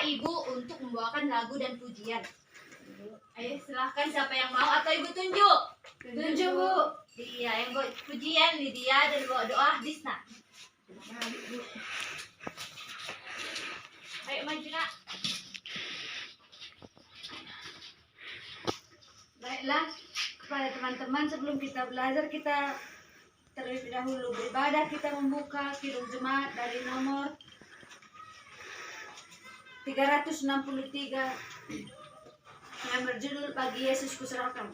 ibu untuk membawakan lagu dan pujian. Ayo silahkan, siapa yang mau atau ibu tunjuk? Tunjuk, Bu. Iya, yang bawa pujian Lydia dan bawa doa Disna. Ayo maju nak. Baiklah, kepada teman-teman, sebelum kita belajar, kita terlebih dahulu beribadah. Kita membuka Kidung Jemaat dari nomor 363 yang berjudul Bagi Yesus Kuserahkan.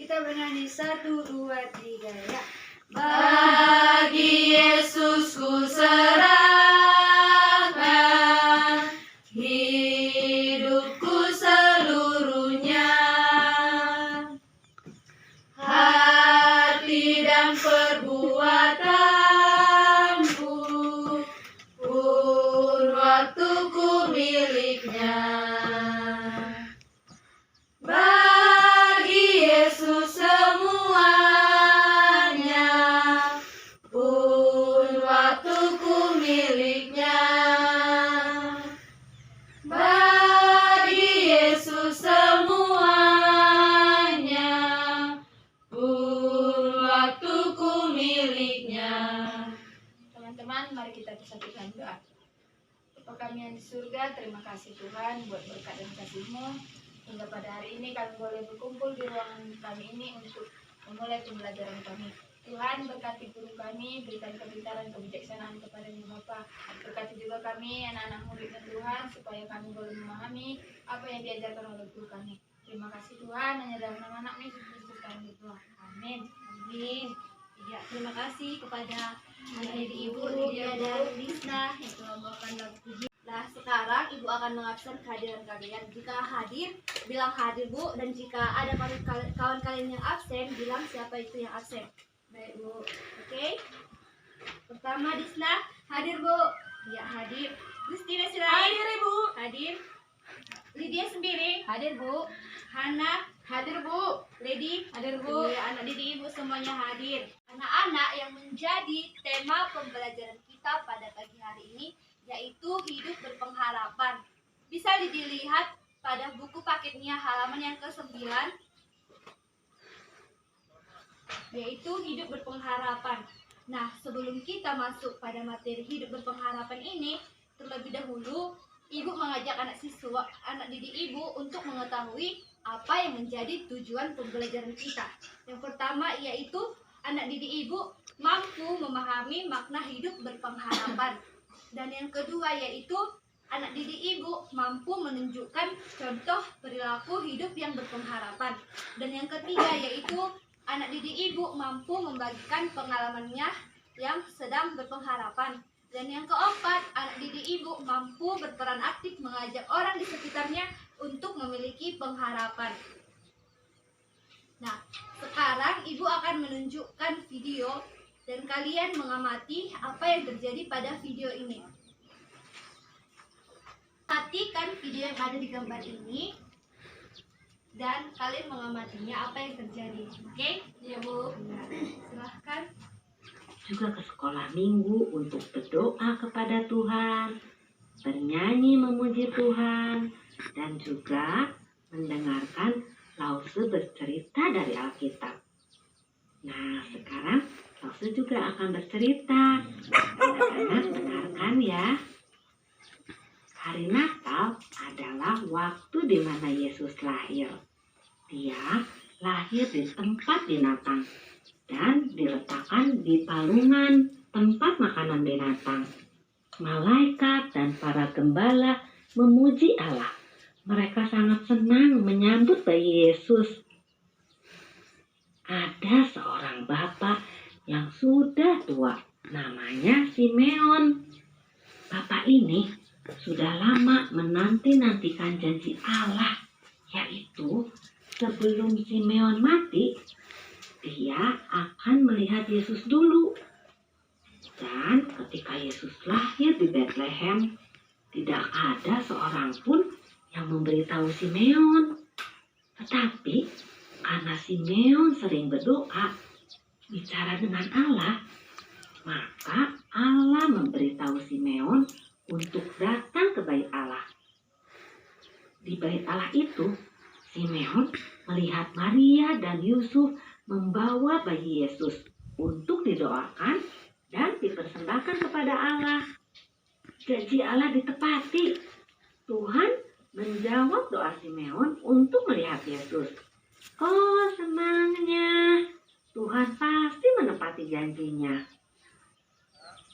Kita bernyanyi 1, 2, 3 ya. Bagi Yesus kuserahkan hidupku seluruhnya, hati dan perbuatanku, pun waktuku miliknya. Bagi Yesus semuanya, pun waktuku miliknya. Bagi Yesus semuanya, pun waktuku miliknya. Teman-teman, mari kita bersatukan doa. Bapa kami yang di surga, terima kasih Tuhan buat berkat dan kasih-Mu. Hingga pada hari ini kami boleh berkumpul di ruangan kami ini untuk memulai pembelajaran kami. Tuhan, berkati guru kami, berikan kepintaran, kebijaksanaan kepada-Mu Bapa. Berkati juga kami, anak-anak murid Tuhan, supaya kami boleh memahami apa yang diajarkan oleh guru kami. Terima kasih Tuhan, hanya dalam nama anak-Mu Yesus Kristus kami berdoa. Amin. Amin. Ya, terima kasih kepada adik ibu Lydia dan Disna yang telah membawakan lagu puji. Nah, sekarang ibu akan mengabsen kehadiran kalian. Jika hadir, bilang hadir Bu, dan jika ada kawan kalian yang absen, bilang siapa itu yang absen. Baik Bu. Oke. Pertama Disna, hadir Bu. Ya, hadir. Christina silakan. Hadir Ibu. Hadir. Lydia sendiri. Hadir Bu. Hana. Hadir Bu. Lady. Hadir Bu. Ya, anak didik ibu semuanya hadir. Anak-anak, yang menjadi tema pembelajaran kita pada pagi hari ini yaitu hidup berpengharapan. Bisa dilihat pada buku paketnya halaman yang ke-9, yaitu hidup berpengharapan. Nah, sebelum kita masuk pada materi hidup berpengharapan ini, terlebih dahulu ibu mengajak anak didik ibu untuk mengetahui apa yang menjadi tujuan pembelajaran kita. Yang pertama yaitu anak didik ibu mampu memahami makna hidup berpengharapan. Dan yang kedua yaitu anak didik ibu mampu menunjukkan contoh perilaku hidup yang berpengharapan. Dan yang ketiga yaitu anak didik ibu mampu membagikan pengalamannya yang sedang berpengharapan. Dan yang keempat, anak didik ibu mampu berperan aktif mengajak orang di sekitarnya untuk memiliki pengharapan. Nah, sekarang ibu akan menunjukkan video dan kalian mengamati apa yang terjadi pada video ini. Perhatikan video yang ada di gambar ini dan kalian mengamatinya apa yang terjadi. Oke? Ya Bu. Nah, silahkan. Juga ke sekolah minggu untuk berdoa kepada Tuhan, bernyanyi memuji Tuhan, dan juga mendengarkan Lause bercerita dari Alkitab. Nah, sekarang Lause juga akan bercerita. Anak-anak dengarkan ya. Hari Natal adalah waktu di mana Yesus lahir. Dia lahir di tempat binatang dan diletakkan di palungan tempat makanan binatang. Malaikat dan para gembala memuji Allah. Mereka sangat senang menyambut bayi Yesus. Ada seorang bapak yang sudah tua, namanya Simeon. Bapak ini sudah lama menanti-nantikan janji Allah, yaitu sebelum Simeon mati, dia akan melihat Yesus dulu. Dan ketika Yesus lahir di Bethlehem, tidak ada seorang pun yang memberitahu Simeon. Tetapi karena Simeon sering berdoa, bicara dengan Allah, maka Allah memberitahu Simeon untuk datang ke bait Allah. Di bait Allah itu, Simeon melihat Maria dan Yusuf membawa bayi Yesus untuk didoakan dan dipersembahkan kepada Allah. Janji Allah ditepati. Tuhan menjawab doa Simeon untuk melihat Yesus. Oh, senangnya. Tuhan pasti menepati janjinya.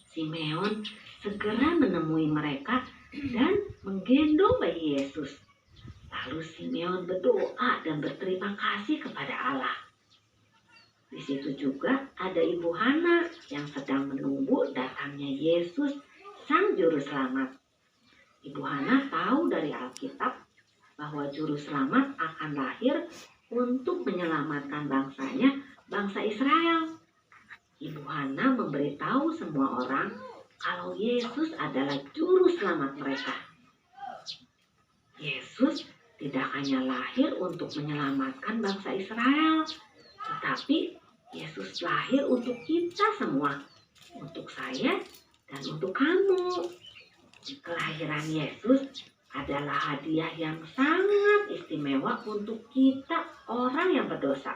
Simeon segera menemui mereka dan menggendong bayi Yesus. Lalu Simeon berdoa dan berterima kasih kepada Allah. Di situ juga ada Ibu Hana yang sedang menunggu datangnya Yesus, Sang Juru Selamat. Ibu Hana tahu dari Alkitab bahwa Juru Selamat akan lahir untuk menyelamatkan bangsanya, bangsa Israel. Ibu Hana memberitahu semua orang kalau Yesus adalah Juru Selamat mereka. Yesus tidak hanya lahir untuk menyelamatkan bangsa Israel, tetapi Yesus lahir untuk kita semua, untuk saya dan untuk kamu. Kelahiran Yesus adalah hadiah yang sangat istimewa untuk kita orang yang berdosa.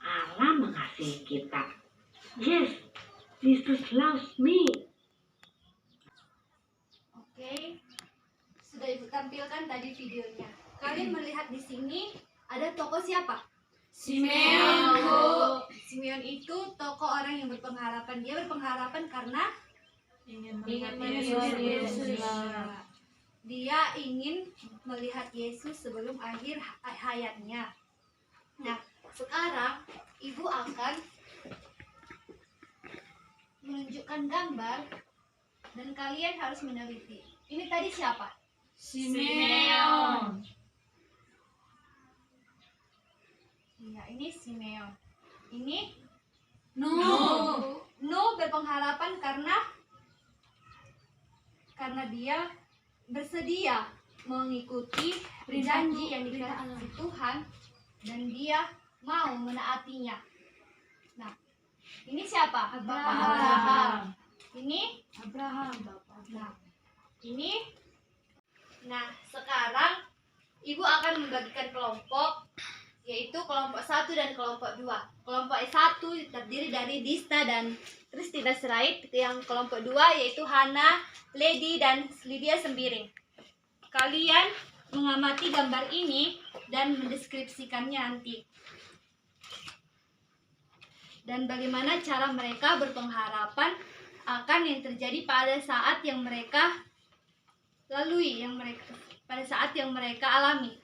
Allah mengasihi kita. Yes, Jesus loves me. Oke, sudah Ibu tampilkan tadi videonya. Kalian melihat di sini ada tokoh siapa? Simeon, Bu. Simeon itu tokoh orang yang berpengharapan. Dia berpengharapan karena Ingin melihat Yesus. Dia ingin melihat Yesus sebelum akhir hayatnya. Nah, sekarang Ibu akan menunjukkan gambar dan kalian harus meneliti. Ini tadi siapa? Simeon. Iya, ini Simeon. Ini Nuh. Nuh berpengharapan karena dia bersedia mengikuti janji yang dikasih Tuhan dan dia mau menaatinya. Nah, ini siapa? Abraham. Ini Abraham. Nah, ini. Nah, sekarang Ibu akan membagikan kelompok, yaitu kelompok 1 dan kelompok 2. Kelompok 1 terdiri dari Dista dan Christina Sirait. Yang kelompok 2 yaitu Hana, Lady, dan Lydia Sembiring. Kalian mengamati gambar ini dan mendeskripsikannya nanti. Dan bagaimana cara mereka berpengharapan akan yang terjadi pada saat yang mereka lalui, pada saat yang mereka alami.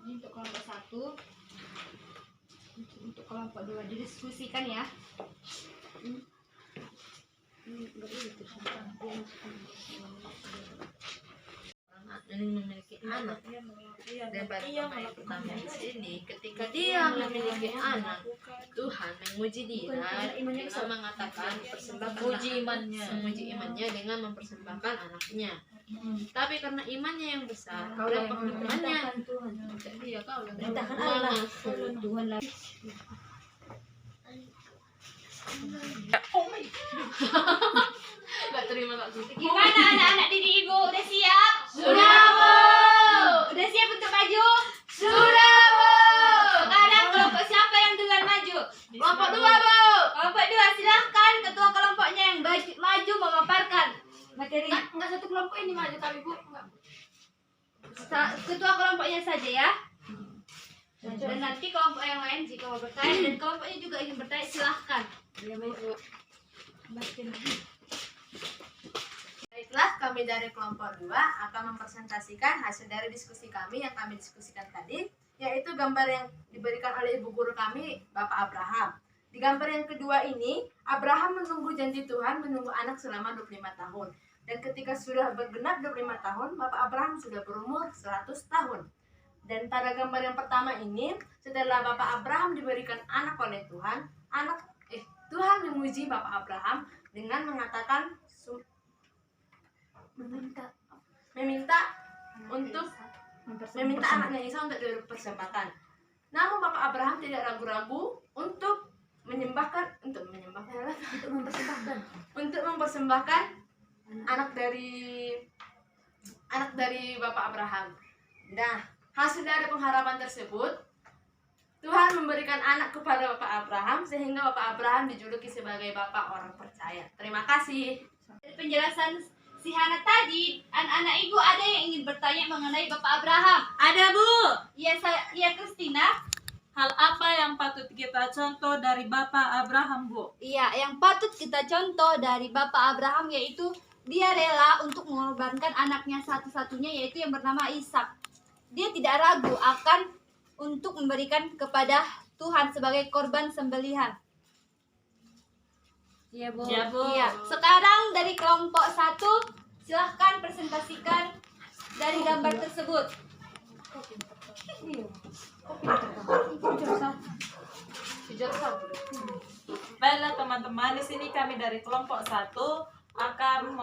Ini untuk kelompok 1, untuk kelompok 2 didiskusikan ya. Memiliki anak dan pada ayat pertama di sini, ketika dia memiliki anak, Tuhan menguji dia dengan mengatakan menguji imannya dengan mempersembahkan anaknya. Tapi karena imannya yang besar dan penghitungannya, jadi ya kau Tuhan lagi. Gak terima Kak Suti. Gimana anak-anak didik Ibu? Udah siap? Sudah, Bu. Udah siap untuk maju? Sudah, Bu. Sekarang kelompok siapa yang duluan maju? Kelompok 2, Bu. Kelompok 2, silahkan ketua kelompoknya yang maju memaparkan materi. Enggak satu kelompok ini maju tapi Bu. Enggak. Ketua kelompoknya saja ya. Dan nanti kelompok yang lain jika mau bertanya dan kelompoknya juga ingin bertanya, silahkan. Baiklah, kami dari kelompok 2 akan mempresentasikan hasil dari diskusi kami yang kami diskusikan tadi, yaitu gambar yang diberikan oleh ibu guru kami, Bapak Abraham. Di gambar yang kedua ini, Abraham menunggu janji Tuhan menunggu anak selama 25 tahun. Dan ketika sudah bergenap 25 tahun, Bapak Abraham sudah berumur 100 tahun. Dan pada gambar yang pertama ini, setelah Bapak Abraham diberikan anak oleh Tuhan, Tuhan menguji Bapak Abraham dengan mengatakan meminta anaknya Isa untuk dipersembahkan. Namun Bapak Abraham tidak ragu-ragu untuk mempersembahkan untuk mempersembahkan anak dari Bapak Abraham. Nah, hasil dari pengharapan tersebut, Tuhan memberikan anak kepada Bapak Abraham sehingga Bapak Abraham dijuluki sebagai Bapak orang percaya. Terima kasih. Dari penjelasan si Hana tadi, anak-anak ibu ada yang ingin bertanya mengenai Bapak Abraham? Ada, Bu. Iya Kristina. Hal apa yang patut kita contoh dari Bapak Abraham, Bu? Iya, yang patut kita contoh dari Bapak Abraham yaitu dia rela untuk mengorbankan anaknya satu-satunya yaitu yang bernama Ishak. Dia tidak ragu akan untuk memberikan kepada Tuhan sebagai korban sembelihan. Iya, Bu. Ya, Bu. Iya, sekarang dari kelompok 1 silahkan presentasikan dari gambar tersebut. Baiklah teman-teman, di sini kami dari kelompok 1 akan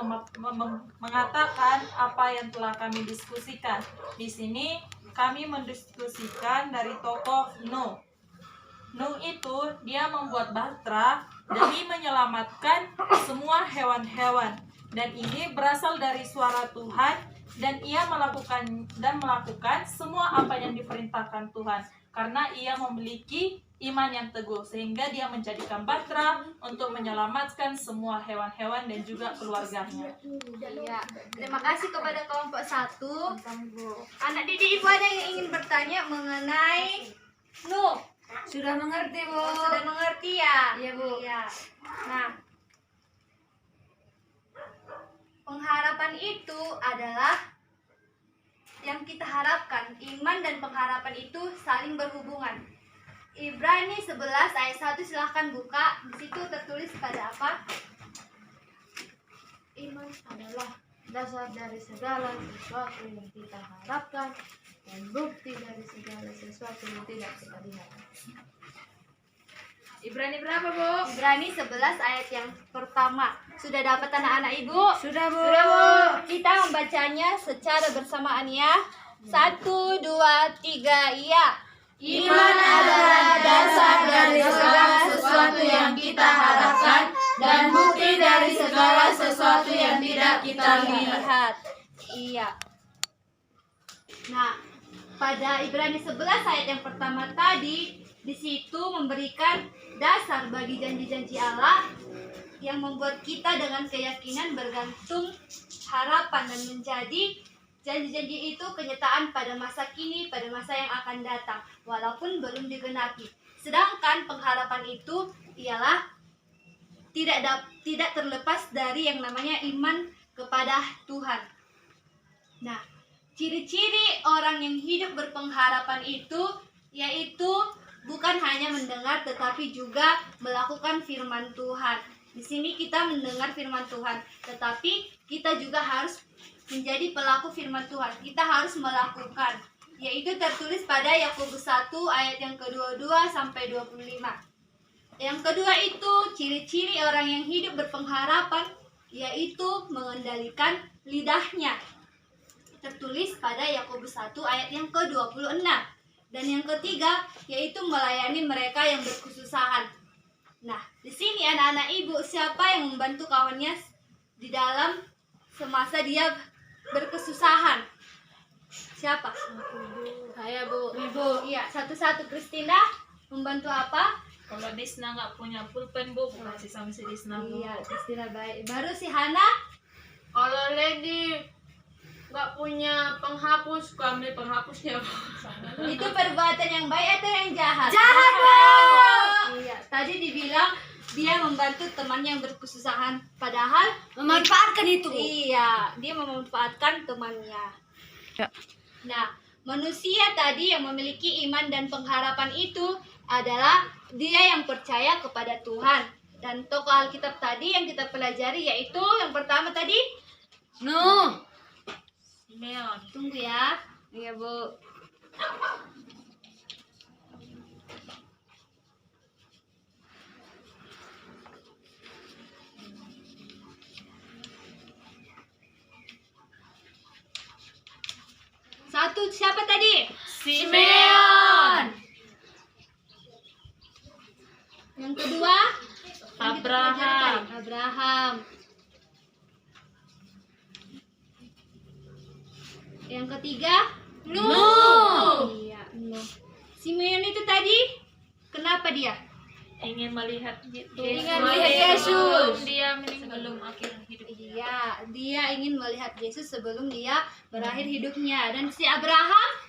mengatakan apa yang telah kami diskusikan. Di sini kami mendiskusikan dari tokoh Nuh. Nuh itu dia membuat bahtera demi menyelamatkan semua hewan-hewan, dan ini berasal dari suara Tuhan, dan ia melakukan semua apa yang diperintahkan Tuhan karena ia memiliki iman yang teguh sehingga dia menjadikan bahtera untuk menyelamatkan semua hewan-hewan dan juga keluarganya. Iya, terima kasih kepada kelompok 1. Anak didik ibu ada yang ingin bertanya mengenai Nuh. Sudah mengerti, Bu. Sudah mengerti ya? Iya, Bu. Iya. Nah, pengharapan itu adalah yang kita harapkan. Iman dan pengharapan itu saling berhubungan. Ibrani 11 ayat 1 silahkan buka. Di situ tertulis pada apa? Iman adalah dasar dari segala sesuatu yang kita harapkan dan bukti dari segala sesuatu yang tidak kita lihat. Ibrani berapa, Bu? Ibrani 11 ayat yang pertama. Sudah dapat anak-anak ibu? Sudah, Bu. Sudah, Bu. Kita membacanya secara bersamaan ya. 1, 2, 3, iya. Iman adalah dasar dari segala sesuatu yang kita harapkan dan bukti dari segala sesuatu yang tidak kita lihat. Iya. Nah, pada Ibrani 11 ayat yang pertama tadi, di situ memberikan dasar bagi janji-janji Allah yang membuat kita dengan keyakinan bergantung harapan dan menjadi janji-janji itu kenyataan pada masa kini, pada masa yang akan datang, walaupun belum digenapi. Sedangkan pengharapan itu ialah tidak terlepas dari yang namanya iman kepada Tuhan. Nah, ciri-ciri orang yang hidup berpengharapan itu yaitu bukan hanya mendengar tetapi juga melakukan firman Tuhan. Di sini kita mendengar firman Tuhan, tetapi kita juga harus menjadi pelaku firman Tuhan. Kita harus melakukan, yaitu tertulis pada Yakobus 1 ayat yang ke-22 sampai 25. Yang kedua itu ciri-ciri orang yang hidup berpengharapan, yaitu mengendalikan lidahnya. Tertulis pada Yakobus 1 ayat yang ke-26. Dan yang ketiga yaitu melayani mereka yang berkesusahan. Nah, di sini anak-anak ibu, siapa yang membantu kawannya di dalam semasa dia berkesusahan? Siapa? Saya, Bu. Ibu. Iya, satu-satu. Kristina membantu apa? Kalau Disna nggak punya pulpen, Bu, kasih sama si Disna, Bu. Iya, Kristina baik. Baru si Hana. Kalau Lady nggak punya penghapus, kami penghapusnya. Itu perbuatan yang baik atau yang jahat? Jahat, Bu. Iya, tadi dibilang dia membantu temannya yang berkesusahan, padahal Memanfaatkan itu. iya, dia memanfaatkan temannya. Nah, manusia tadi yang memiliki iman dan pengharapan itu adalah dia yang percaya kepada Tuhan. Dan tokoh Alkitab tadi yang kita pelajari yaitu yang pertama tadi, Nuh. Simeon. tunggu ya. Iya, Bu. Satu, siapa tadi? Simeon. Yang kedua? Yang kita pelajari Abraham. tadi. Abraham. Yang ketiga, Nuh. Iya, Nuh. Simeon itu tadi kenapa dia? Ingin melihat Ingin melihat Yesus. Dia meninggal sebelum akhir hidup. Iya, dia ingin melihat Yesus sebelum dia berakhir hidupnya. Dan si Abraham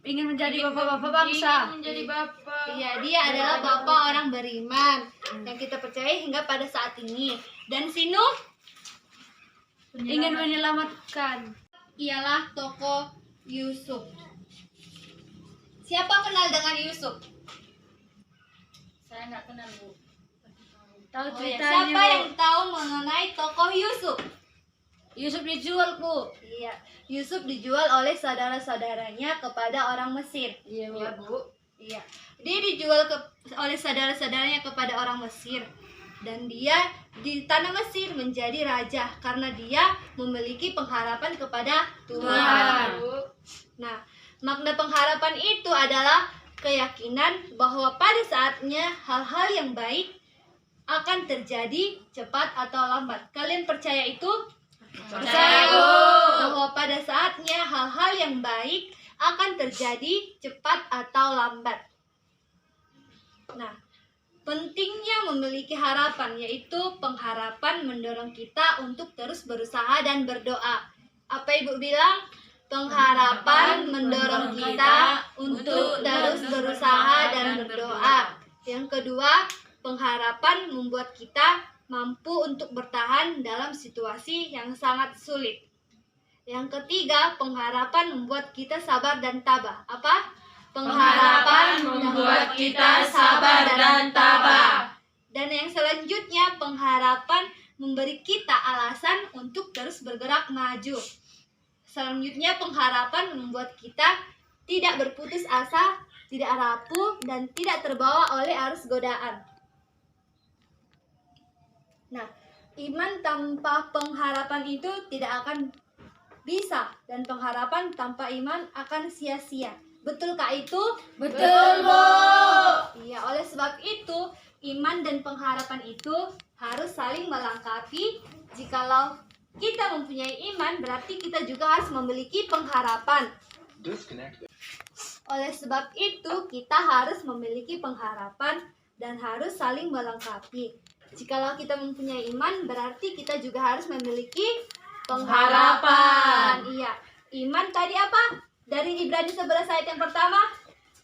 ingin menjadi bapak-bapak bangsa. Ingin menjadi bapak. Iya, dia adalah bapak orang beriman yang kita percaya hingga pada saat ini. Dan si Nuh ingin menyelamatkan. Ialah tokoh Yusuf. Siapa kenal dengan Yusuf? Saya nggak kenal, Bu. Tahu ceritanya? Siapa yang tahu mengenai tokoh Yusuf? Yusuf dijual, Bu. Iya, Yusuf dijual oleh saudara-saudaranya kepada orang Mesir. Iya, Bu. Iya, dia dijual oleh saudara-saudaranya kepada orang Mesir. Dan dia di tanah Mesir menjadi raja karena dia memiliki pengharapan kepada Tuhan. Nah, makna pengharapan itu adalah keyakinan bahwa pada saatnya hal-hal yang baik akan terjadi cepat atau lambat. Kalian percaya itu? Percaya, Bu. Bahwa pada saatnya hal-hal yang baik akan terjadi cepat atau lambat. Nah, pentingnya memiliki harapan, yaitu pengharapan mendorong kita untuk terus berusaha dan berdoa. Apa Ibu bilang? Pengharapan mendorong kita untuk terus berusaha dan berdoa. Yang kedua, pengharapan membuat kita mampu untuk bertahan dalam situasi yang sangat sulit. Yang ketiga, pengharapan membuat kita sabar dan tabah. Apa? Pengharapan membuat kita sabar dan tabah. Dan yang selanjutnya, pengharapan memberi kita alasan untuk terus bergerak maju. Selanjutnya, pengharapan membuat kita tidak berputus asa, tidak rapuh, dan tidak terbawa oleh arus godaan. Nah, iman tanpa pengharapan itu tidak akan bisa, dan pengharapan tanpa iman akan sia-sia. Betulkah itu? Betul, Bu. Iya, oleh sebab itu iman dan pengharapan itu harus saling melengkapi. Jikalau kita mempunyai iman, berarti kita juga harus memiliki pengharapan. Oleh sebab itu kita harus memiliki pengharapan dan harus saling melengkapi. Jikalau kita mempunyai iman, berarti kita juga harus memiliki pengharapan. Iya, iman tadi apa? Dari Ibrani 11 ayat yang pertama,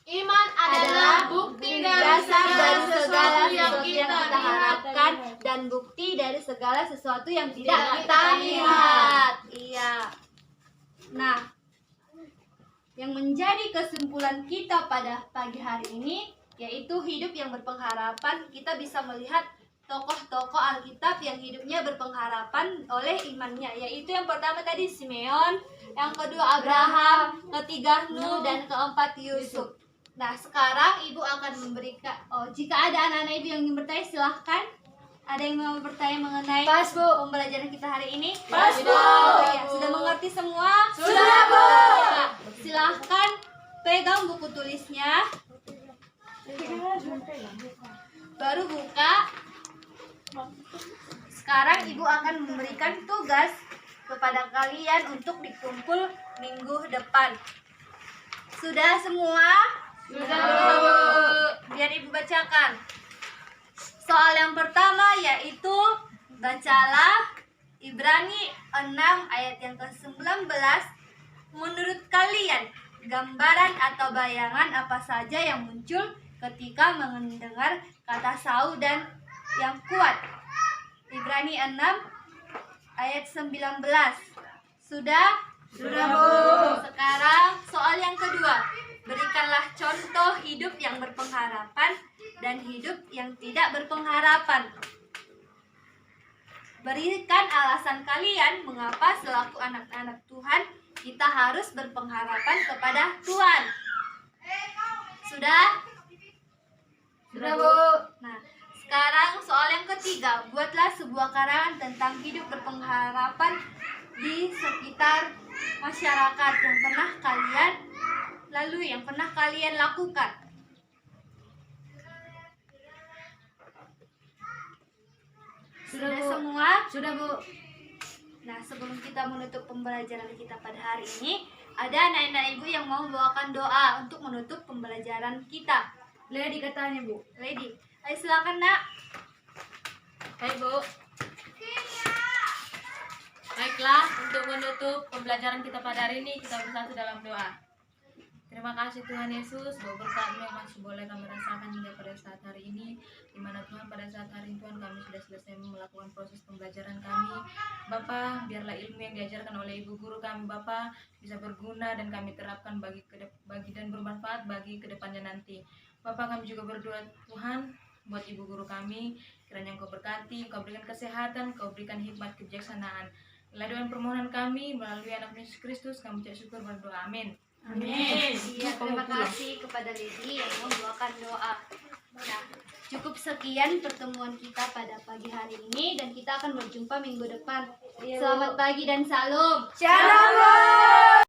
Iman adalah bukti dasar dari segala sesuatu yang sesuatu yang kita harapkan dan bukti dari segala sesuatu yang tidak kita lihat. Iya. Nah, yang menjadi kesimpulan kita pada pagi hari ini yaitu hidup yang berpengharapan. Kita bisa melihat tokoh-tokoh Alkitab yang hidupnya berpengharapan oleh imannya, yaitu yang pertama tadi Simeon, yang kedua Abraham, ketiga Nuh, dan keempat Yusuf. Nah, sekarang Ibu akan memberikan, jika ada anak-anak Ibu yang ingin bertanya, silahkan. Ada yang mau bertanya mengenai pembelajaran kita hari ini? Pas, Bu. Ya, sudah mengerti semua? Sudah, Bu. Nah, silahkan pegang buku tulisnya. Baru buka. Sekarang Ibu akan memberikan tugas kepada kalian untuk dikumpul minggu depan. Sudah semua? Sudah, Bu. Biar Ibu bacakan. Soal yang pertama yaitu bacalah Ibrani 6 ayat yang ke-19. Menurut kalian, gambaran atau bayangan apa saja yang muncul ketika mendengar kata sau dan yang kuat? Ibrani 6 ayat 19. Sudah? Sudah, Bu. Sekarang soal yang kedua. Berikanlah contoh hidup yang berpengharapan dan hidup yang tidak berpengharapan. Berikan alasan kalian mengapa selaku anak-anak Tuhan kita harus berpengharapan kepada Tuhan. Sudah? Sudah, Bu. Nah, sekarang soal yang ketiga. Buatlah sebuah karangan tentang hidup berpengharapan di sekitar masyarakat yang pernah kalian lakukan. semua? Sudah, Bu. Nah, sebelum kita menutup pembelajaran kita pada hari ini, ada anak-anak ibu yang mau membawakan doa untuk menutup pembelajaran kita. Lady katanya, Bu. Lady, ayo silakan nak. Hai Bu. Baiklah, untuk menutup pembelajaran kita pada hari ini, kita bersatu dalam doa. Terima kasih Tuhan Yesus, bahwa berkat-Mu yang masih boleh kami rasakan hingga pada saat hari ini, di mana Tuhan pada saat hari ini Tuhan kami sudah selesai melakukan proses pembelajaran kami. Bapa, biarlah ilmu yang diajarkan oleh ibu guru kami Bapa bisa berguna dan kami terapkan bagi dan bermanfaat bagi kedepannya nanti. Bapa, kami juga berdoa Tuhan buat ibu guru kami, kiranya Engkau berkati, Engkau berikan kesehatan, Engkau berikan hikmat kebijaksanaan. Inilah doa permohonan kami melalui anak Yesus Kristus, kami ucap syukur berdoa. Amin. Amin. Iya, terima kasih kepada Lady yang membawakan doa. Nah, cukup sekian pertemuan kita pada pagi hari ini dan kita akan berjumpa minggu depan. Selamat pagi dan salam. Shalom, Bu.